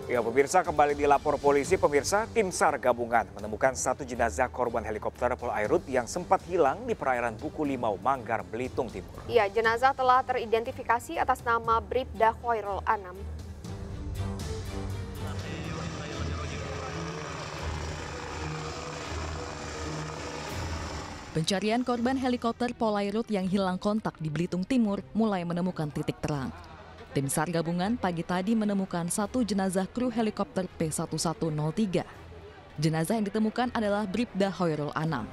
Ya, pemirsa, kembali dilapor polisi, pemirsa, tim SAR gabungan menemukan satu jenazah korban helikopter Polairut yang sempat hilang di perairan Buku Limau, Manggar, Belitung Timur. Ya, jenazah telah teridentifikasi atas nama Bribda Khairul Anam. Pencarian korban helikopter Polairut yang hilang kontak di Belitung Timur mulai menemukan titik terang. Tim SAR gabungan pagi tadi menemukan satu jenazah kru helikopter P1103. Jenazah yang ditemukan adalah Bribda Khairul Anam.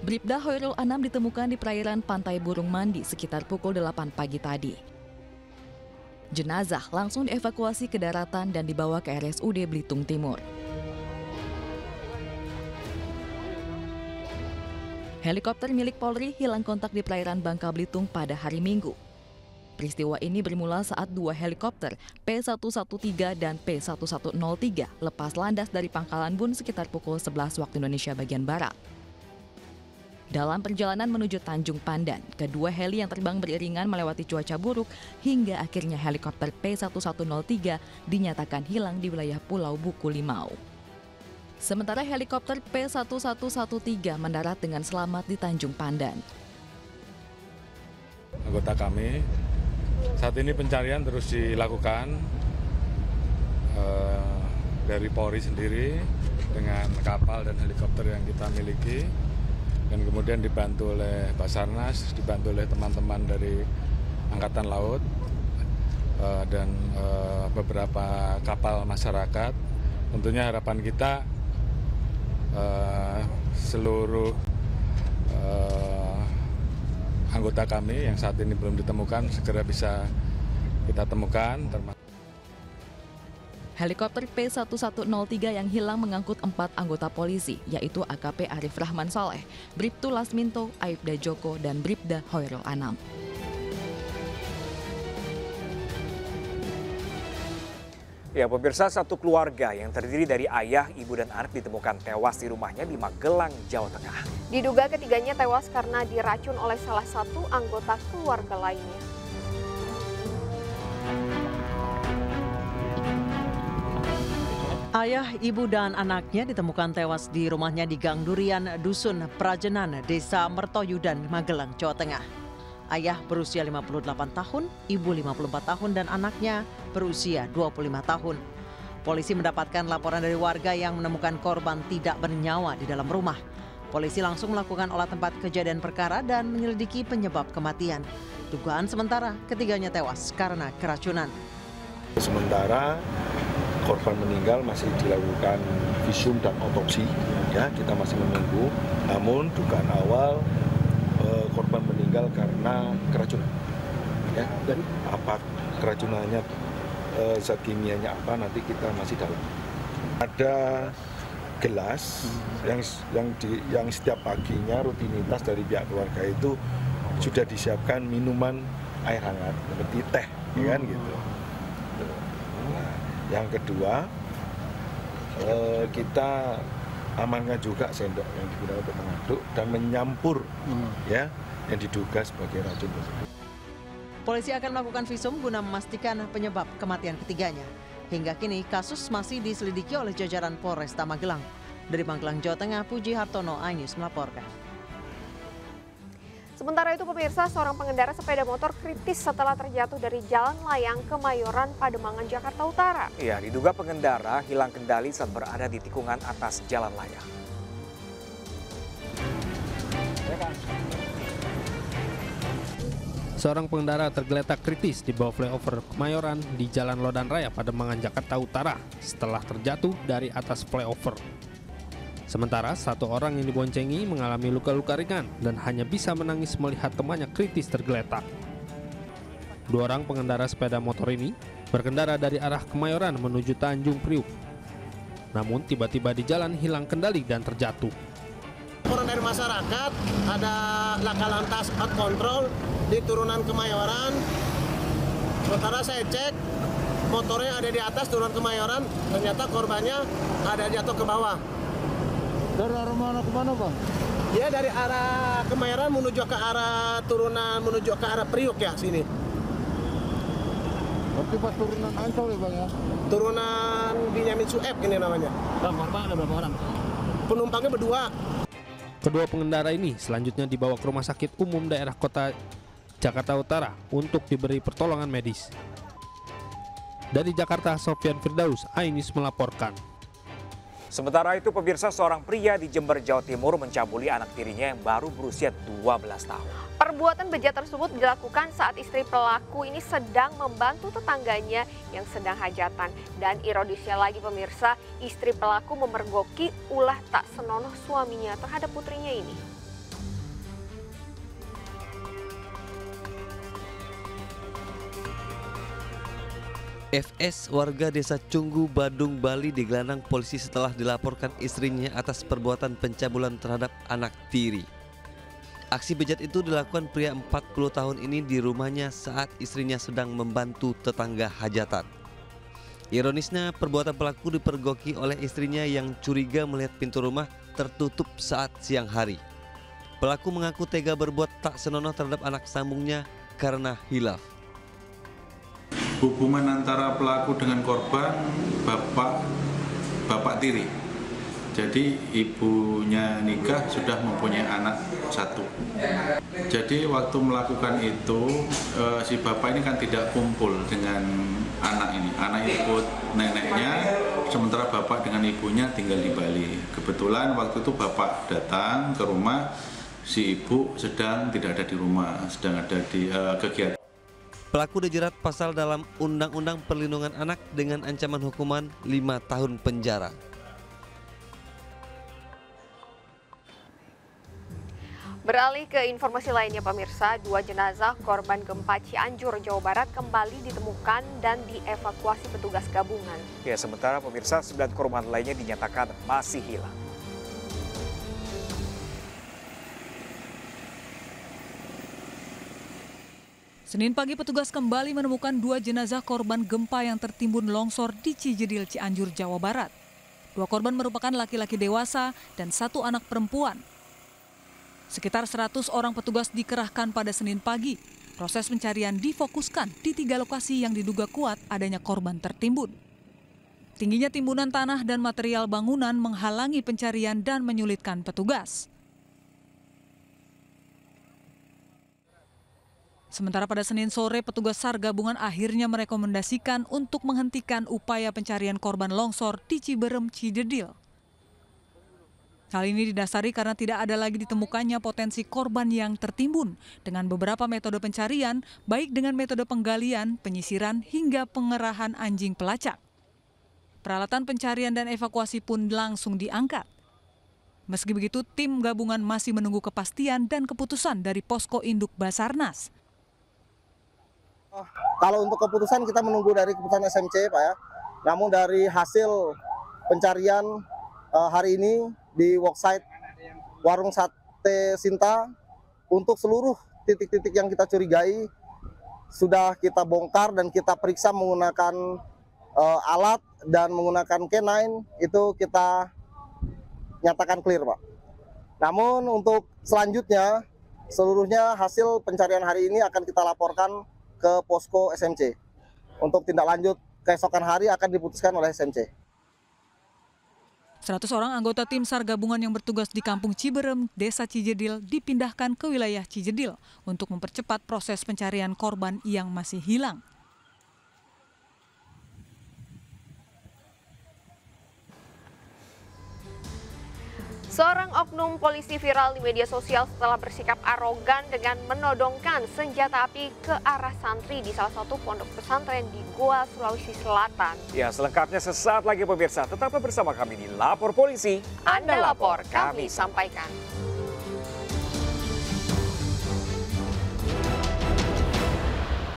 Bribda Khairul Anam ditemukan di perairan Pantai Burung Mandi sekitar pukul 8 pagi tadi. Jenazah langsung dievakuasi ke daratan dan dibawa ke RSUD Belitung Timur. Helikopter milik Polri hilang kontak di perairan Bangka Belitung pada hari Minggu. Peristiwa ini bermula saat dua helikopter P113 dan P1103 lepas landas dari Pangkalan Bun sekitar pukul 11 waktu Indonesia bagian Barat. Dalam perjalanan menuju Tanjung Pandan, kedua heli yang terbang beriringan melewati cuaca buruk hingga akhirnya helikopter P1103 dinyatakan hilang di wilayah Pulau Buku Limau. Sementara helikopter P1113 mendarat dengan selamat di Tanjung Pandan. Anggota kami saat ini pencarian terus dilakukan dari Polri sendiri dengan kapal dan helikopter yang kita miliki, dan kemudian dibantu oleh Basarnas, dibantu oleh teman-teman dari Angkatan Laut dan beberapa kapal masyarakat. Tentunya harapan kita seluruh anggota kami yang saat ini belum ditemukan segera bisa kita temukan. Helikopter P1103 yang hilang mengangkut 4 anggota polisi, yaitu AKP Arif Rahman Saleh, Bribtu Lasminto, Aibda Joko, dan Bribda Khairul Anam. Ya, pemirsa, satu keluarga yang terdiri dari ayah, ibu, dan anak ditemukan tewas di rumahnya di Magelang, Jawa Tengah. Diduga ketiganya tewas karena diracun oleh salah satu anggota keluarga lainnya. Ayah, ibu, dan anaknya ditemukan tewas di rumahnya di Gang Durian, Dusun Prajenan, Desa Mertoyudan, Magelang, Jawa Tengah. Ayah berusia 58 tahun, ibu 54 tahun, dan anaknya berusia 25 tahun. Polisi mendapatkan laporan dari warga yang menemukan korban tidak bernyawa di dalam rumah. Polisi langsung melakukan olah tempat kejadian perkara dan menyelidiki penyebab kematian. Dugaan sementara ketiganya tewas karena keracunan. Sementara korban meninggal masih dilakukan visum dan otopsi, ya kita masih menunggu. Namun dugaan awal korban meninggal karena keracunan. Ya, dan apa keracunannya, zat kimianya apa, nanti kita masih dalam. Ada gelas yang setiap paginya rutinitas dari pihak keluarga itu sudah disiapkan minuman air hangat seperti teh, kan gitu. Nah, yang kedua, kita amankan juga sendok yang digunakan untuk mengaduk dan menyampur ya yang diduga sebagai racun tersebut. Polisi akan melakukan visum guna memastikan penyebab kematian ketiganya. Hingga kini kasus masih diselidiki oleh jajaran Polresta Magelang. Dari Magelang, Jawa Tengah, Puji Hartono, iNews melaporkan. Sementara itu, pemirsa, seorang pengendara sepeda motor kritis setelah terjatuh dari Jalan Layang Kemayoran, Pademangan, Jakarta Utara. Ya, diduga pengendara hilang kendali saat berada di tikungan atas jalan layang. Seorang pengendara tergeletak kritis di bawah flyover Kemayoran di Jalan Lodan Raya, Pademangan, Jakarta Utara setelah terjatuh dari atas flyover. Sementara satu orang yang diboncengi mengalami luka-luka ringan dan hanya bisa menangis melihat temannya kritis tergeletak. Dua orang pengendara sepeda motor ini berkendara dari arah Kemayoran menuju Tanjung Priuk. Namun tiba-tiba di jalan hilang kendali dan terjatuh. Laporan dari masyarakat ada laka lantas out control di turunan Kemayoran. Sementara saya cek motornya ada di atas turunan Kemayoran, ternyata korbannya ada jatuh ke bawah. Dari arah mana ke mana, Bang? Ya dari arah Kemayoran menuju ke arah turunan menuju ke arah Priuk ya sini. Berarti pas turunan Ancol ya Bang ya? Turunan Binyamin Sueb ini namanya. Bang, korban ada berapa orang? Penumpangnya berdua. Kedua pengendara ini selanjutnya dibawa ke Rumah Sakit Umum Daerah Kota Jakarta Utara untuk diberi pertolongan medis. Dari Jakarta, Sofyan Firdaus, Ainis melaporkan. Sementara itu, pemirsa, seorang pria di Jember, Jawa Timur mencabuli anak tirinya yang baru berusia 12 tahun. Perbuatan bejat tersebut dilakukan saat istri pelaku ini sedang membantu tetangganya yang sedang hajatan. Dan ironisnya lagi pemirsa, istri pelaku memergoki ulah tak senonoh suaminya terhadap putrinya ini. FS warga desa Cunggu, Badung, Bali digelandang polisi setelah dilaporkan istrinya atas perbuatan pencabulan terhadap anak tiri. Aksi bejat itu dilakukan pria 40 tahun ini di rumahnya saat istrinya sedang membantu tetangga hajatan. Ironisnya, perbuatan pelaku dipergoki oleh istrinya yang curiga melihat pintu rumah tertutup saat siang hari. Pelaku mengaku tega berbuat tak senonoh terhadap anak sambungnya karena hilaf. Hubungan antara pelaku dengan korban bapak tiri. Jadi ibunya nikah sudah mempunyai anak satu. Jadi waktu melakukan itu si bapak ini kan tidak kumpul dengan anak ini. Anak ikut neneknya, sementara bapak dengan ibunya tinggal di Bali. Kebetulan waktu itu bapak datang ke rumah, si ibu sedang tidak ada di rumah, sedang ada di kegiatan. Pelaku dijerat pasal dalam Undang-Undang Perlindungan Anak dengan ancaman hukuman 5 tahun penjara. Beralih ke informasi lainnya pemirsa, 2 jenazah korban gempa Cianjur, Jawa Barat kembali ditemukan dan dievakuasi petugas gabungan. Ya, sementara pemirsa 9 korban lainnya dinyatakan masih hilang. Senin pagi petugas kembali menemukan 2 jenazah korban gempa yang tertimbun longsor di Cijedil, Cianjur, Jawa Barat. 2 korban merupakan laki-laki dewasa dan 1 anak perempuan. Sekitar 100 orang petugas dikerahkan pada Senin pagi. Proses pencarian difokuskan di 3 lokasi yang diduga kuat adanya korban tertimbun. Tingginya timbunan tanah dan material bangunan menghalangi pencarian dan menyulitkan petugas. Sementara pada Senin sore, petugas SAR gabungan akhirnya merekomendasikan untuk menghentikan upaya pencarian korban longsor di Ciberem, Cijedil. Hal ini didasari karena tidak ada lagi ditemukannya potensi korban yang tertimbun dengan beberapa metode pencarian, baik dengan metode penggalian, penyisiran, hingga pengerahan anjing pelacak. Peralatan pencarian dan evakuasi pun langsung diangkat. Meski begitu, tim gabungan masih menunggu kepastian dan keputusan dari Posko Induk Basarnas. Kalau untuk keputusan kita menunggu dari keputusan SMC Pak ya. Namun dari hasil pencarian hari ini di worksite Warung Sate Sinta, untuk seluruh titik-titik yang kita curigai sudah kita bongkar dan kita periksa menggunakan alat dan menggunakan K9, itu kita nyatakan clear Pak. Namun untuk selanjutnya seluruhnya hasil pencarian hari ini akan kita laporkan ke Posko SMC. Untuk tindak lanjut keesokan hari akan diputuskan oleh SMC. 100 orang anggota tim SAR gabungan yang bertugas di Kampung Ciberem, Desa Cijedil dipindahkan ke wilayah Cijedil untuk mempercepat proses pencarian korban yang masih hilang. Seorang oknum polisi viral di media sosial setelah bersikap arogan dengan menodongkan senjata api ke arah santri di salah satu pondok pesantren di Goa, Sulawesi Selatan. Ya, selengkapnya sesaat lagi pemirsa. Tetaplah bersama kami di Lapor Polisi. Anda lapor, kami sampaikan.